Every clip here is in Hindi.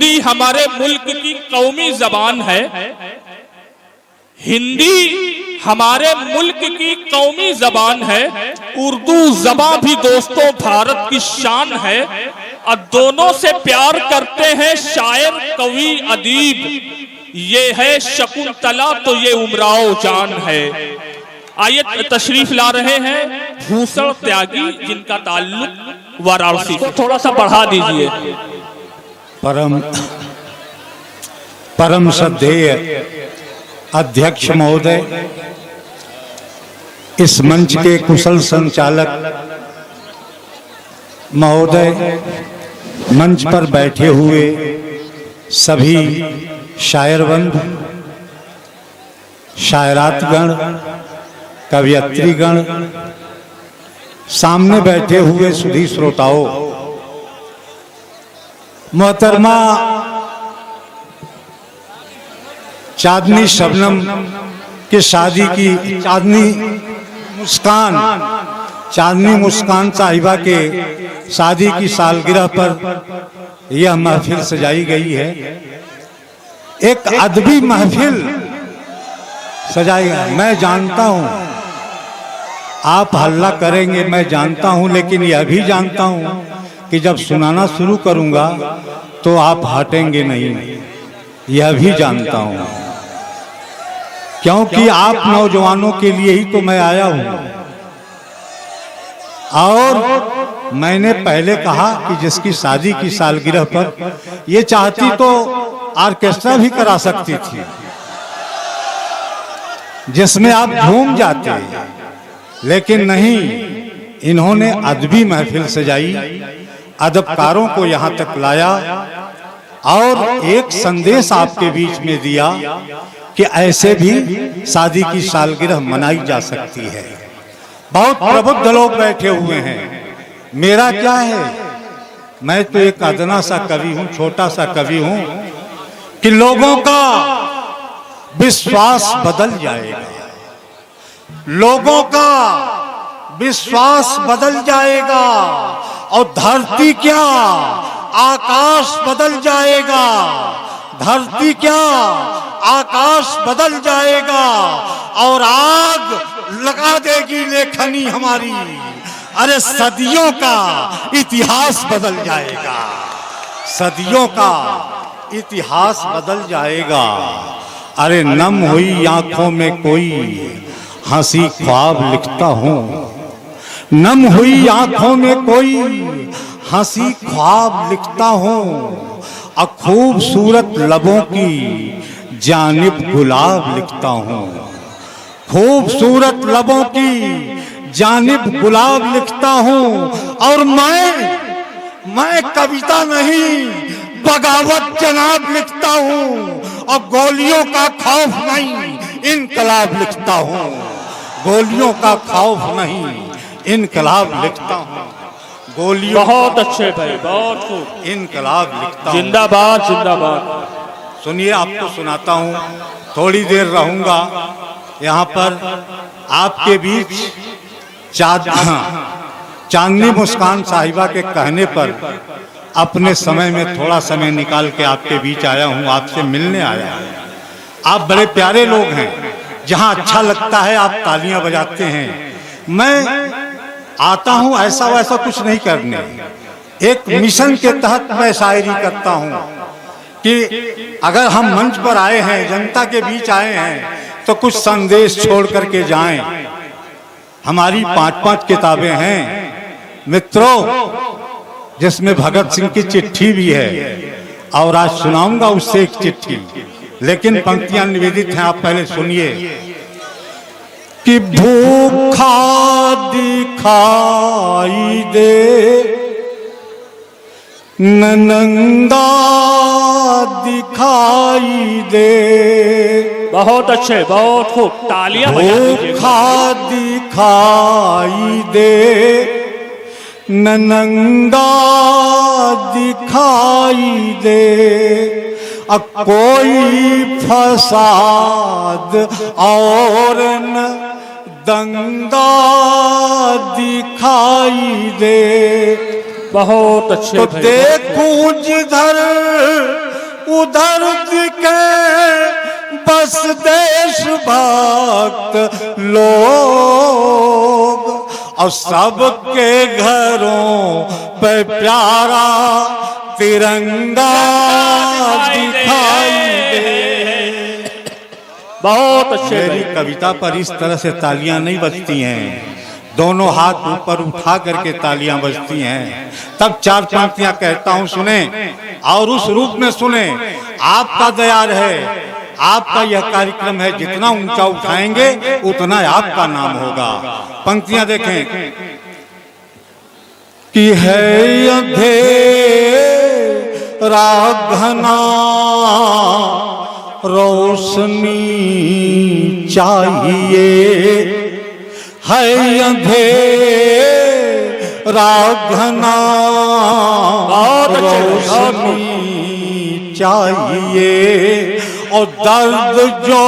हिंदी हमारे मुल्क की कौमी जबान है। हिंदी हमारे मुल्क की कौमी जबान है। उर्दू जबान भी दोस्तों भारत की शान है। और दोनों से प्यार करते हैं शायर कवि अदीब। ये है शकुंतला तो ये उमराव जान है। आइए तशरीफ ला रहे हैं भूषण त्यागी, जिनका ताल्लुक वाराणसी से। थोड़ा सा बढ़ा दीजिए। परम श्रद्धेय अध्यक्ष महोदय, इस मंच के कुशल संचालक महोदय, मंच पर बैठे हुए सभी शायरबंद, शायरातगण, कवियत्रीगण, सामने बैठे हुए सुधी श्रोताओं, मोहतरमा चांदनी शबनम की शादी की चांदनी मुस्कान साहिबा के शादी की सालगिरह पर यह महफिल सजाई गई है। एक अदबी महफिल सजाई गई। मैं जानता हूं आप हल्ला करेंगे, मैं जानता हूं, लेकिन यह भी जानता हूं कि जब सुनाना शुरू करूंगा तो आप हटेंगे नहीं। यह भी जानता हूं, क्योंकि आप नौजवानों के लिए ही तो मैं आया हूं। और मैंने पहले कहा कि जिसकी शादी की सालगिरह पर ये चाहती तो ऑर्केस्ट्रा भी करा सकती थी, जिसमें आप झूम जाते, लेकिन नहीं, इन्होंने अदबी महफिल सजाई, अदबकारों को यहां तक लाया और एक संदेश आपके बीच में दिया कि ऐसे भी शादी की सालगिरह मनाई जा सकती है। बहुत प्रबुद्ध लोग बैठे हुए हैं। मेरा क्या है, मैं तो एक अदना सा कवि हूं, छोटा सा कवि हूं कि लोगों का विश्वास बदल जाएगा, लोगों का विश्वास बदल जाएगा और धरती क्या आकाश बदल जाएगा, धरती क्या आकाश बदल जाएगा और आग लगा देगी लेखनी हमारी। अरे सदियों का इतिहास बदल जाएगा, सदियों का इतिहास बदल जाएगा। अरे नम हुई आंखों में कोई हंसी ख्वाब लिखता हूं, नम हुई आंखों में कोई हंसी ख्वाब लिखता हूं और खूबसूरत लबों की जानिब गुलाब लिखता हूं, खूबसूरत लबों की जानिब गुलाब लिखता हूं। और मैं कविता नहीं बगावत जनाब लिखता हूं और गोलियों का खौफ नहीं इनकलाब लिखता हूं, गोलियों का खौफ नहीं इनकलाब लिखता हूं, गोलियों। बहुत अच्छे भाई, बहुत खूब, इनकलाब लिखता हूं। जिंदाबाद जिंदाबाद। सुनिए, आपको सुनाता हूं, थोड़ी देर रहूंगा यहाँ पर आपके बीच। चांदनी मुस्कान साहिबा के कहने पर अपने समय में थोड़ा समय निकाल के आपके बीच आया हूँ, आपसे मिलने आया हूँ। आप बड़े प्यारे लोग हैं, जहाँ अच्छा लगता है आप तालियां बजाते हैं। मैं आता हूँ ऐसा वैसा कुछ नहीं करने, एक मिशन के तहत मैं शायरी करता हूँ कि अगर हम मंच पर आए हैं, जनता के बीच आए हैं, तो कुछ संदेश छोड़ करके जाएं। हमारी 5-5 किताबें हैं मित्रों, जिसमें भगत सिंह की चिट्ठी भी है और आज सुनाऊंगा उससे एक चिट्ठी, लेकिन पंक्तियां निवेदित हैं, आप पहले सुनिए। कि भूखा दिखाई दे नंगा दिखाई दे। बहुत अच्छे, बहुत खूब, तालियां बजा दीजिए। भूखा दिखाई दे नंगा दिखाई दे, कोई फसाद और न दंगा दिखाई दे। बहुत अच्छे, तो देखूं जिधर उधर दिखे बस देशभक्त लोग और सबके घरों पे प्यारा तिरंगा दिखाई दे। बहुत अच्छे मेरी कविता पर इस तरह से तालियां नहीं बजती हैं, दोनों हाथ ऊपर उठा करके तालियां बजती हैं। तब चार पंक्तियां कहता हूं, सुने और उस रूप में सुने। आपका दयार है, आपका यह कार्यक्रम है, जितना ऊंचा उठाएंगे उतना आपका नाम होगा। पंक्तियां देखें कि है अंधेरा घना रोशनी चाहिए, है अंधेरा घना रोशनी चाहिए और दर्द जो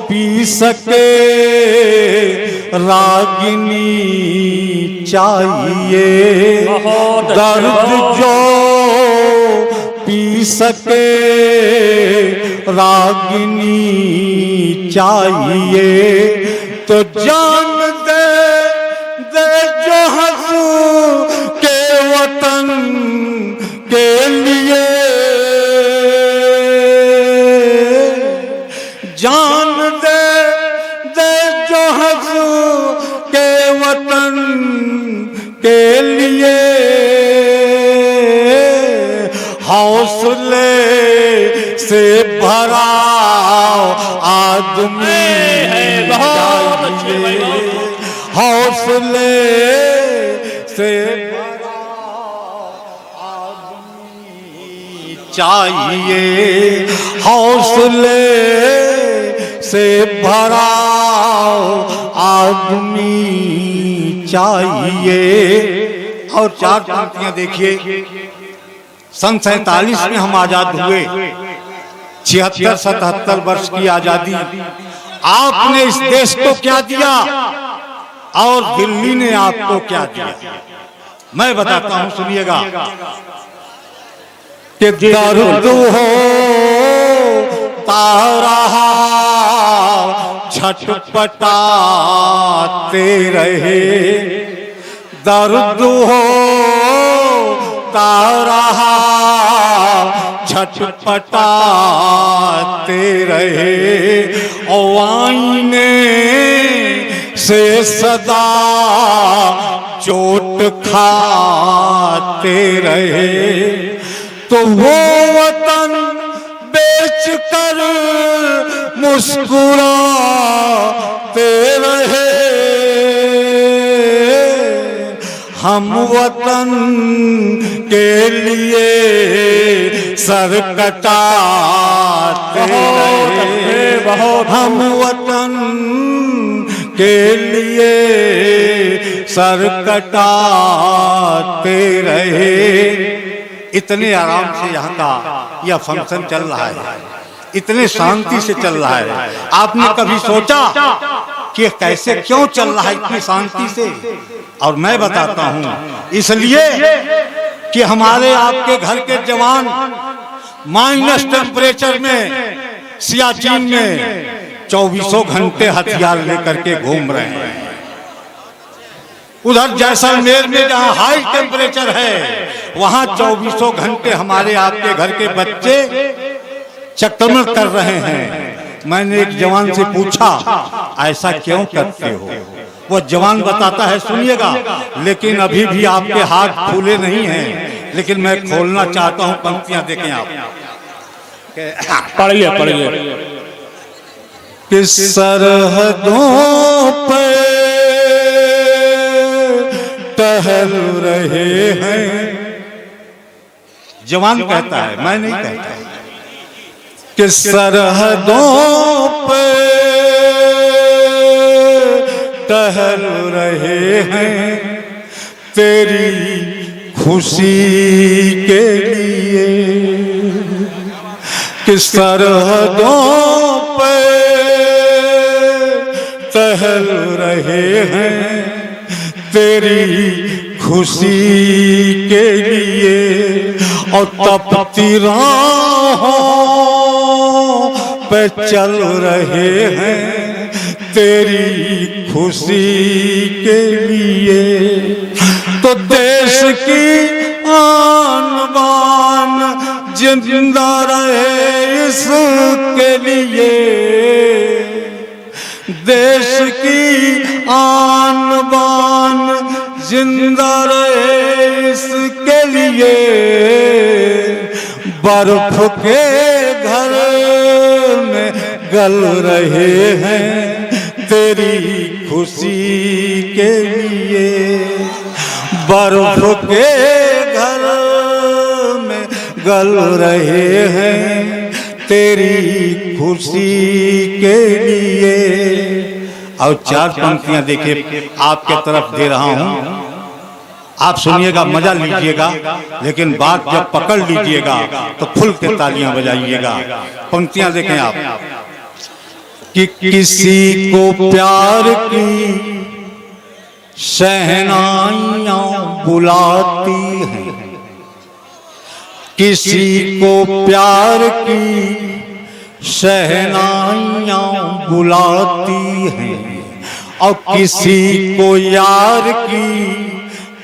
पी सके रागिनी चाहिए, दर्द जो पी सके रागिनी चाहिए। तो जान दे दे जो हंसू के वतन के लिए, जान दे दे जो हंसू के वतन के लिए, हौसले से भरा आदमी चाहिए, हौसले से भरा आदमी चाहिए, हौसले से भरा आदमी चाहिए। और चार पंक्तियां देखिए। सन 47 में हम आजाद हुए, 76-77 वर्ष की आजादी। आपने इस देश को क्या दिया और दिल्ली ने आपको क्या दिया? मैं बताता हूं, सुनिएगा कि दर्द हो तारा छटपटाते रहे, दर्द हो तारा छटपटाते रहे और आईने से सदा चोट खाते रहे। तो वो वतन बेच कर मुस्कुराते रहे, हम वतन के लिए सर कटाते रहे, हम वतन के लिए सर कटाते रहे। इतने आराम से यहाँ का यह फंक्शन चल रहा है, इतने शांति से चल रहा है। आपने कभी सोचा कि कैसे क्यों चल रहा है इतनी शांति से? और मैं बताता हूं, इसलिए कि हमारे आपके घर के जवान माइनस टेम्परेचर में सियाचिन में 24 घंटे हथियार लेकर के घूम रहे हैं। उधर जैसलमेर में जहां हाई टेम्परेचर है, वहां 24 घंटे हमारे आपके घर के बच्चे चक्रमण कर रहे हैं। मैंने एक जवान से पूछा, ऐसा क्यों करते हो? वो जवान बताता है, सुनिएगा, लेकिन अभी भी आपके हाथ फूले नहीं हैं, लेकिन मैं खोलना चाहता हूं। पंक्तियां देखें आप, पढ़िए पढ़िए। किस सरहदों पे टहल रहे हैं, जवान कहता है, मैं नहीं कहता। किस सरहदों पे टहल रहे हैं तेरी खुशी के लिए, किस सरहदों पे टहल रहे हैं तेरी खुशी के लिए। और तपती राह पे चल रहे हैं तेरी खुशी के लिए, तो देश की आन बान जिंदा रहे इसके लिए, देश की आन बान जिंदा रहे इसके लिए, बर्फ के घर में गल रहे हैं तेरी खुशी के लिए, बर्फ के घर में गल रहे हैं तेरी खुशी के लिए। और चार पंक्तियां देखिए आपके तरफ दे रहा हूं, आप सुनिएगा, मजा लीजिएगा, लेकिन बात जब पकड़ लीजिएगा तो खुल के तालियां बजाइएगा। पंक्तियां देखें आप कि किसी को प्यार की शहनाइयां बुलाती हैं, किसी को प्यार की शहनाइयां बुलाती हैं, और किसी को यार की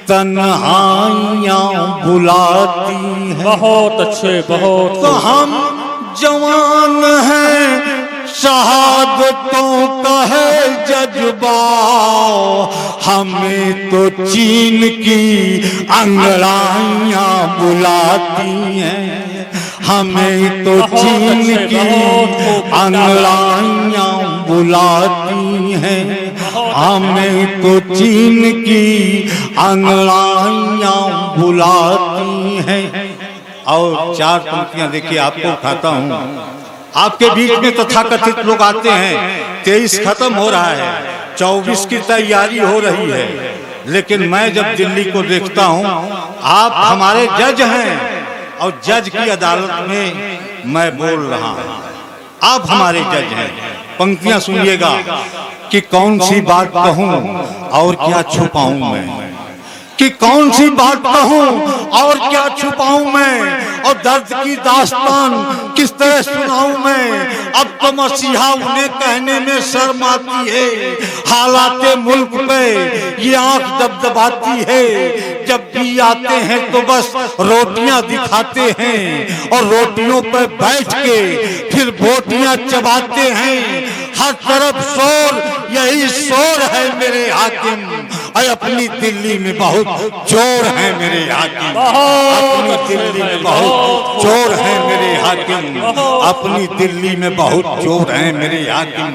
तन्हाइयां बुलाती हैं। बहुत अच्छे, बहुत। तो हम जवान हैं, शहादतों का है जज्बा, हमें तो चीन की अंगड़ाइयां बुलाती हैं, हमें तो चीन की अंगड़ाइयां बुलाती हैं, हमें तो चीन की अंगड़ाइयां बुलाती हैं। और चार पंक्तियां देखिए आपको उठाता हूं, आपके बीच में तथाकथित लोग आते हैं, 23 खत्म हो रहा है, 24 की तैयारी हो रही है, लेकिन मैं जब दिल्ली को देखता हूं, आप हमारे जज हैं और जज की अदालत में मैं बोल रहा हूं, आप हमारे जज हैं। पंक्तियां सुनिएगा कि कौन सी बात कहूं और क्या छुपाऊं मैं, कि कौन सी बात कहूं और क्या छुपाऊं मैं, और दर्द की दास्तान किस तरह सुनाऊं मैं। अब तो मसीहा उन्हें कहने में शर्म आती है, हालाते मुल्क पे ये आंख दबदबाती है, जब भी आते हैं तो बस रोटियां दिखाते हैं और रोटियों पर बैठ के फिर बोटियां चबाते हैं। हर तरफ शोर, यही शोर है मेरे हाकिम, और अपनी दिल्ली में बहुत चोर है मेरे हाकिम, अपनी दिल्ली में बहुत चोर है मेरे हाकिम, अपनी दिल्ली में बहुत चोर है मेरे हाकिम।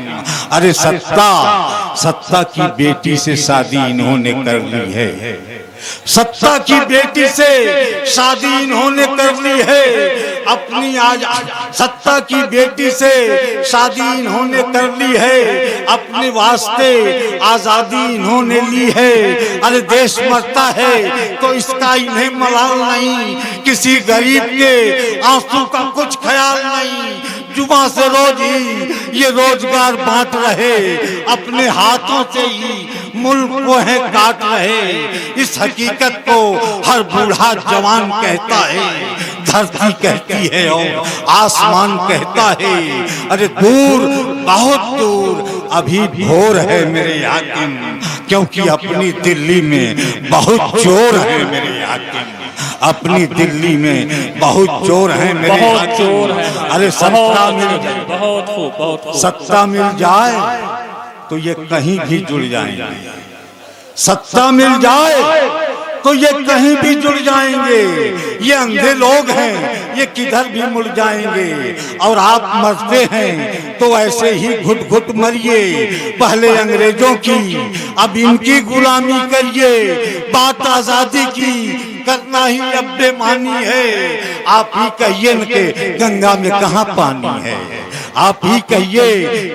अरे सत्ता की बेटी से शादी इन्होंने कर ली है, सत्ता की बेटी से शादी इन्होंने कर ली है, अपनी आज सत्ता की बेटी से शादी इन्होंने कर ली है, अपने वास्ते आजादी इन्होंने ली है। अरे देश मरता है तो इसका इन्हें मलाल नहीं, किसी गरीब के आंसू का कुछ ख्याल नहीं, जुबां से रोज ही ये रोजगार बांट रहे, अपने हाथों से ही मुल्क को है काट रहे। इस हकीकत को हर बूढ़ा जवान कहता है, धरती कहती है और आसमान कहता है। अरे दूर, बहुत दूर अभी भोर है मेरे हाकिम, क्योंकि अपनी दिल्ली में बहुत चोर है मेरे हाकिम, अपनी दिल्ली में बहुत चोर है मेरे बहुत चोर है। अरे सत्ता मिल जाए, बहुत खूब, बहुत खूब। सत्ता मिल जाए तो ये कहीं भी जुड़ जाएंगे, सत्ता मिल जाए तो ये कहीं भी जुड़ जाएंगे। ये अंधे लोग हैं, ये किधर भी मुड़ जाएंगे। और आप मरते हैं तो ऐसे ही घुट घुट मरिए, पहले अंग्रेजों की अब इनकी गुलामी करिए। बात आजादी की करना ही अब बेमानी है। आप ही कहिए न के गंगा में कहाँ पानी है, आप ही कहिए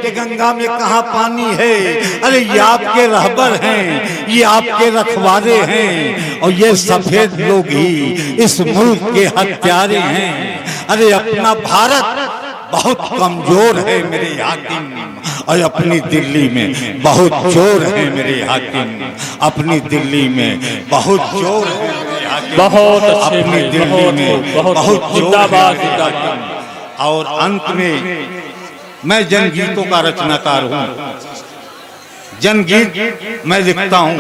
कि गंगा में कहाँ पानी है। अरे ये आपके रहबर हैं, ये आपके रखवारे हैं, और ये सफेद लोग ही इस मुल्क के हत्यारे हैं। अरे अपना भारत बहुत कमजोर है मेरे हाकिम, और अपनी दिल्ली में बहुत चोर है मेरे हाकिम, अपनी दिल्ली में बहुत चोर है मेरे हाकिम, बहुत अच्छे, अपनी दिल्ली में बहुत चोर है मेरे हाकिम। और अंत में मैं जनगीतों का रचनाकार हूँ। जनगीत मैं लिखता हूँ।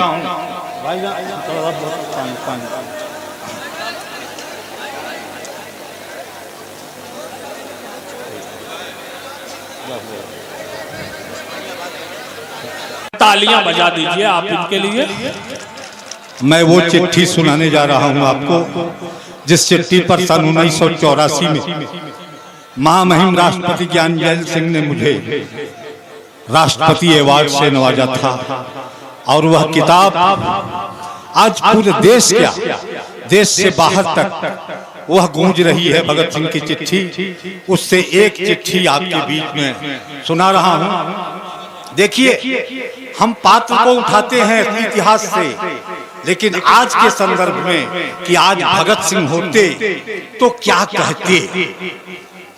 तालियां बजा दीजिए आप इनके लिए। मैं वो चिट्ठी सुनाने जा रहा हूँ आपको, जिस चिट्ठी पर सन 1984 में महामहिम राष्ट्रपति ज्ञानजैल सिंह ने मुझे राष्ट्रपति अवार्ड से नवाजा था। और वह किताब आज पूरे देश, क्या देश से बाहर तक वह गूंज रही है। भगत सिंह की चिट्ठी, उससे एक चिट्ठी आपके बीच में सुना रहा हूं। देखिए, हम पात्र को उठाते हैं इतिहास से, लेकिन आज के संदर्भ में कि आज भगत सिंह होते तो क्या कहते।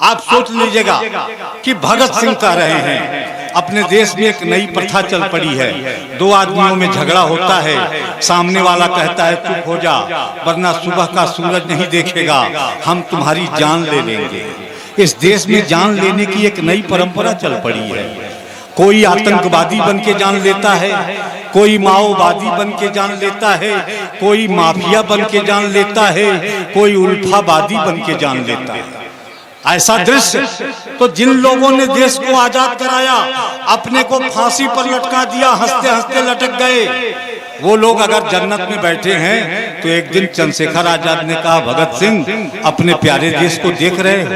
आप सोच लीजिएगा कि भगत सिंह कह रहे हैं, अपने देश में एक नई प्रथा चल पड़ी है। दो आदमियों में झगड़ा होता है, सामने वाला कहता है चुप हो जा, वरना सुबह का सूरज नहीं देखेगा, हम तुम्हारी जान ले लेंगे। इस देश में जान लेने की एक नई परंपरा चल पड़ी है। कोई आतंकवादी बन के जान लेता है, कोई माओवादी बन के जान लेता है, कोई माफिया बन के जान लेता है, कोई उल्फावादी बन के जान लेता है। ऐसा दृश्य तो जिन लोगों ने देश को आजाद कराया, अपने को फांसी पर लटका दिया, हंसते हंसते लटक गए, वो लोग अगर जन्नत में बैठे हैं तो एक दिन चंद्रशेखर आजाद ने कहा, भगत सिंह अपने प्यारे देश को देख रहे हो?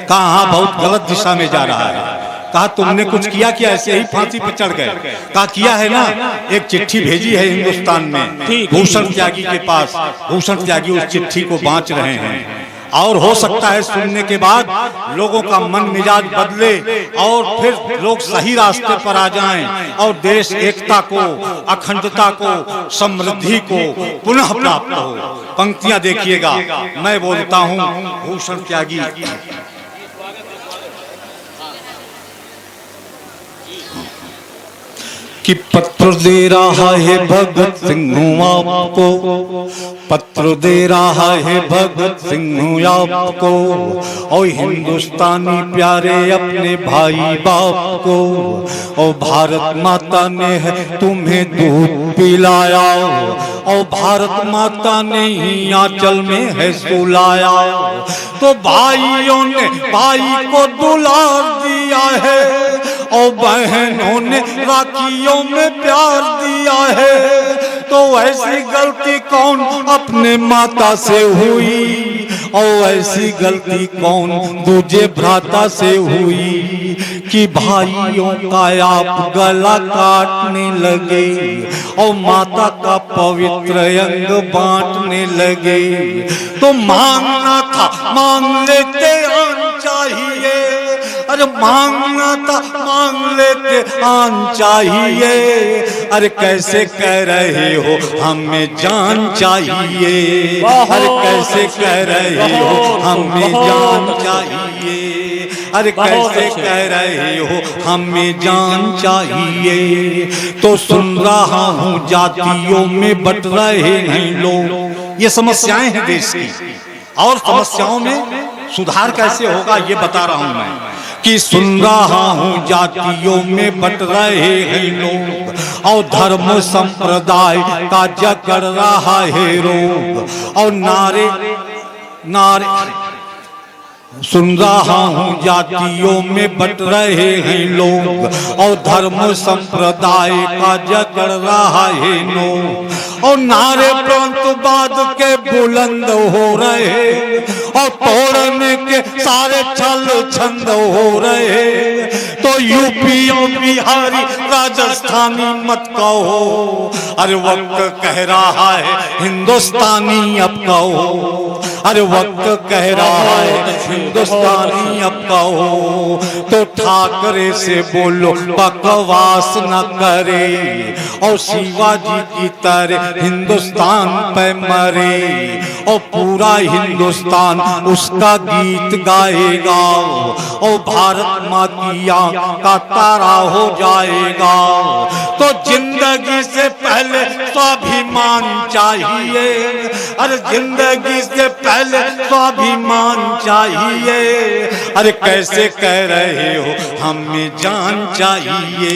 कहा हाँ, बहुत गलत दिशा में जा रहा है। कहा तुमने कुछ किया क्या, ऐसे ही फांसी पर चढ़ गए? कहा किया है ना, एक चिट्ठी भेजी है हिंदुस्तान में भूषण त्यागी के पास। भूषण त्यागी उस चिट्ठी को बांच रहे हैं, और हो सकता है सुनने के बाद लोगों का मन मिजाज बदले और फिर लोग सही रास्ते पर आ जाएं और देश एकता को, अखंडता को, समृद्धि को पुनः प्राप्त हो। पंक्तियां देखिएगा, मैं बोलता हूं भूषण त्यागी। कि पत्र दे रहा है भगत सिंह आपको, पत्र दे रहा है भगत सिंह आपको, और हिंदुस्तानी प्यारे अपने भाई बाप को। और भारत माता ने है तुम्हें दूध पिलाया, और भारत माता ने ही आंचल में है सुलाया। तो भाइयों ने भाई को दुलार दिया है, और बहनों ने राखियों में प्यार दिया है। तो ऐसी गलती कौन अपने माता से हुई, और ऐसी गलती कौन दूजे भ्राता से हुई, कि भाइयों का आप गला काटने लगे, और माता का पवित्र अंग बांटने लगे। तो मांगना था मांग लेते आन चाहिए, अरे मांगना था मांग लेते आन चाहिए। अरे कैसे कह रहे हो हमें जान चाहिए, अरे कैसे कह रहे हो हमें जान चाहिए, अरे कैसे कह रहे हो हमें जान चाहिए। तो सुन रहा हूँ जातियों में बट रहे हैं लोग। ये समस्याएं हैं देश की, और समस्याओं में सुधार कैसे होगा ये बता रहा हूं मैं। कि सुन रहा हूँ जातियों में बट रहे हैं लोग, और धर्म संप्रदाय का जकड़ रहा है रोग, और नारे नारे सुन रहा हूँ जातियों में बट रहे हैं लोग, और धर्म संप्रदाय का जकड़ रहा है लोग, और नारे प्रांतवाद के बुलंद हो रहे, और तोड़ने के सारे छल छंद हो रहे। तो यूपी और बिहारी राजस्थानी मत कहो, अरे वक्त कह रहा है हिंदुस्तानी अब कहो, अरे वक्त कह रहा है हिंदुस्तानी अब कहो। तो ठाकरे से बोलो बकवास न करे, और शिवाजी की तरह हिंदुस्तान पे मरे, और पूरा हिंदुस्तान उसका गीत गाएगा, और भारत माँ की आँख का तारा हो जाएगा। तो जिंदगी से पहले स्वाभिमान चाहिए, अरे जिंदगी से पहले स्वाभिमान चाहिए। अरे कैसे कह रहे हो हमें जान चाहिए,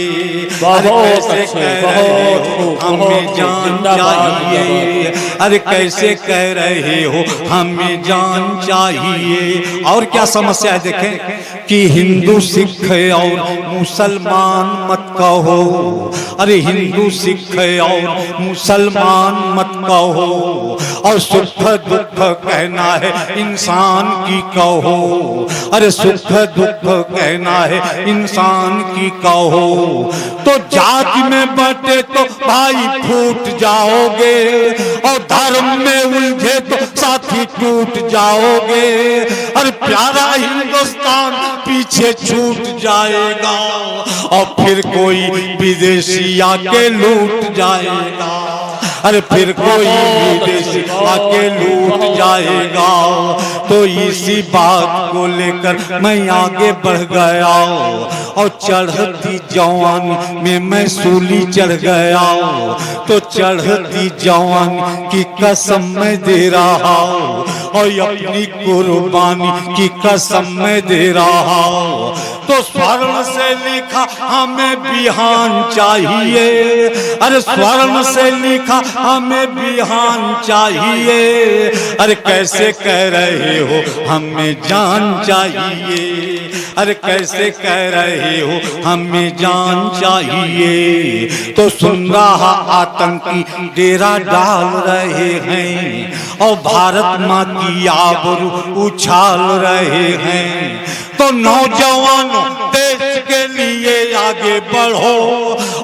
अरे कैसे कह रहे हो हमें जान चाहिए, अरे कैसे कह रहे हो हमें जान चाहिए। और क्या समस्या है देखें कि हिंदू सिख और मुसलमान मत कहो, अरे हिंदू सिख और मुसलमान मत कहो, और सुख दुख कहना है इंसान की कहो, अरे सुख दुख कहना है इंसान की कहो। तो जाति में बटे तो भाई फूट जाओगे, और धर्म में उलझे तो साथी टूट जाओगे, अरे प्यारा हिंदुस्तान पीछे छूट जाएगा, और फिर कोई विदेशी आके लूट जाएगा, अरे फिर कोई विदेशी आके लूट जाएगा। तो इसी बात को लेकर मैं आगे बढ़ गया, और चढ़ती जवान में मैं सूली चढ़ गया। तो चढ़ती जवान की कसम मैं दे रहा, और अपनी कुर्बानी की कसम मैं दे रहा। तो स्वर्ण से लिखा हमें बिहान चाहिए, अरे स्वर्ण से लिखा हमें बिहान चाहिए, अरे कैसे कह रहे हो हमें जान चाहिए, अरे कैसे कह रहे हो हमें जान चाहिए। तो सुन रहा आतंकी डेरा डाल रहे हैं, और भारत माँ की आबरू उछाल रहे हैं। तो नौजवानों देश के लिए आगे बढ़ो,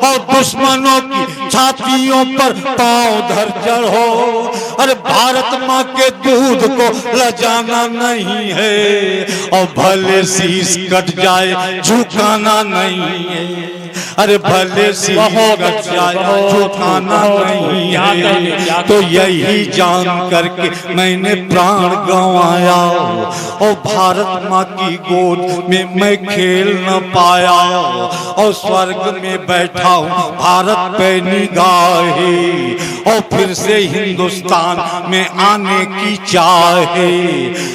और दुश्मनों की छातियों पर पांव धर चढ़ो, अरे भारत माँ के दूध को लजाना नहीं है, और भले शीश कट जाए झुकाना नहीं है, अरे भले शीश कट जाए झुकाना नहीं है। तो यही जान करके मैंने प्राण गंवाया, और भारत माँ की गोद में मैं खेल न पाया, और स्वर्ग में बैठा हूँ भारत पे निगाहे, और फिर से हिंदुस्तान में आने की चाहे।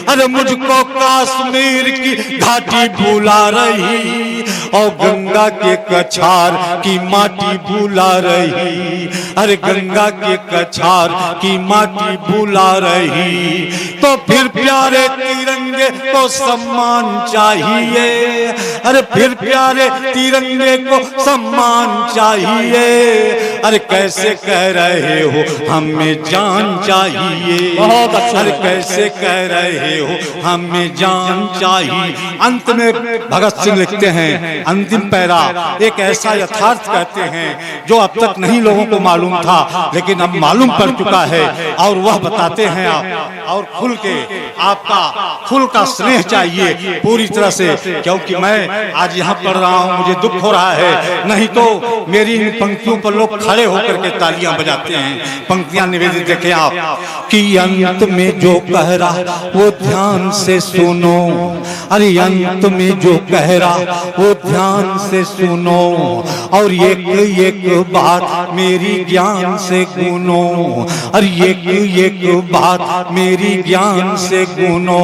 अरे मुझको कश्मीर की घाटी बुला रही, और गंगा के कछार की माटी बुला रही, अरे गंगा के कछार की माटी बुला रही। तो फिर प्यारे तिरंगे को सम्मान चाहिए, अरे फिर प्यारे तिरंगे को सम्मान चाहिए, अरे कैसे कह रहे हो हमें जान चाहिए, बहुत अच्छा, अरे कैसे कह रहे हो हमें जान चाहिए। अंत में भगत सिंह लिखते हैं, अंतिम पैरा एक ऐसा यथार्थ कहते हैं जो अब तक नहीं लोगों को मालूम था, लेकिन अब मालूम पड़ चुका है, और वह बताते हैं आप, और खुल के आपका खुल का स्नेह चाहिए पूरी तरह से, क्योंकि मैं आज यहाँ पढ़ रहा हूँ, मुझे दुख हो रहा है, नहीं तो मेरी इन पंक्तियों पर लोग खड़े होकर के तालियां बजाते हैं। पंक्तियां निवेदित देखें आप कि अंत में जो कह रहा वो ध्यान से सुनो, अरे अंत में जो कह रहा वो ध्यान से सुनो, और एक एक बात मेरी ज्ञान से गुनो, अरे एक एक बात मेरी ज्ञान से गुनो।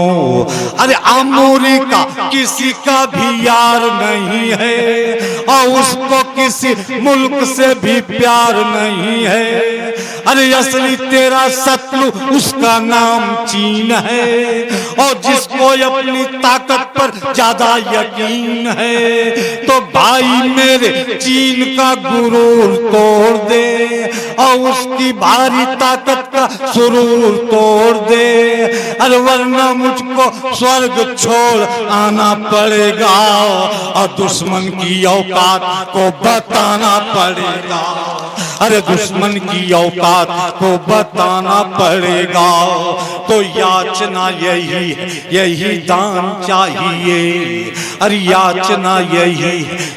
अरे अमूरी का किसी का भी यार नहीं है, और उसको किसी मुल्क से भी प्यार नहीं है, अरे असली तेरा शत्रु उसका नाम चीन है, और जिसको अपनी ताकत पर ज्यादा यकीन है। तो भाई मेरे चीन का गुरूर तोड़ दे, और उसकी भारी ताकत का सुरूर तोड़ दे, अरे वरना मुझको स्वर्ग छोड़ आना पड़ेगा, और दुश्मन की औकात को बताना पड़ेगा, अरे दुश्मन की औकात को बताना पड़ेगा। तो याचना यही है, यही दान चाहिए, अरे याचना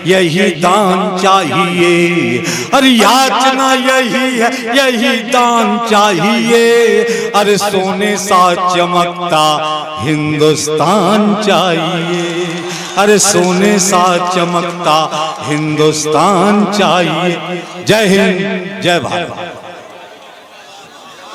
यही दान चाहिए, अरे याचना यही है, यही दान चाहिए, अरे सोने सा चमकता हिंदुस्तान चाहिए, अरे सोने सा चमकता हिंदुस्तान चाहिए। जय हिंद, जय भारत।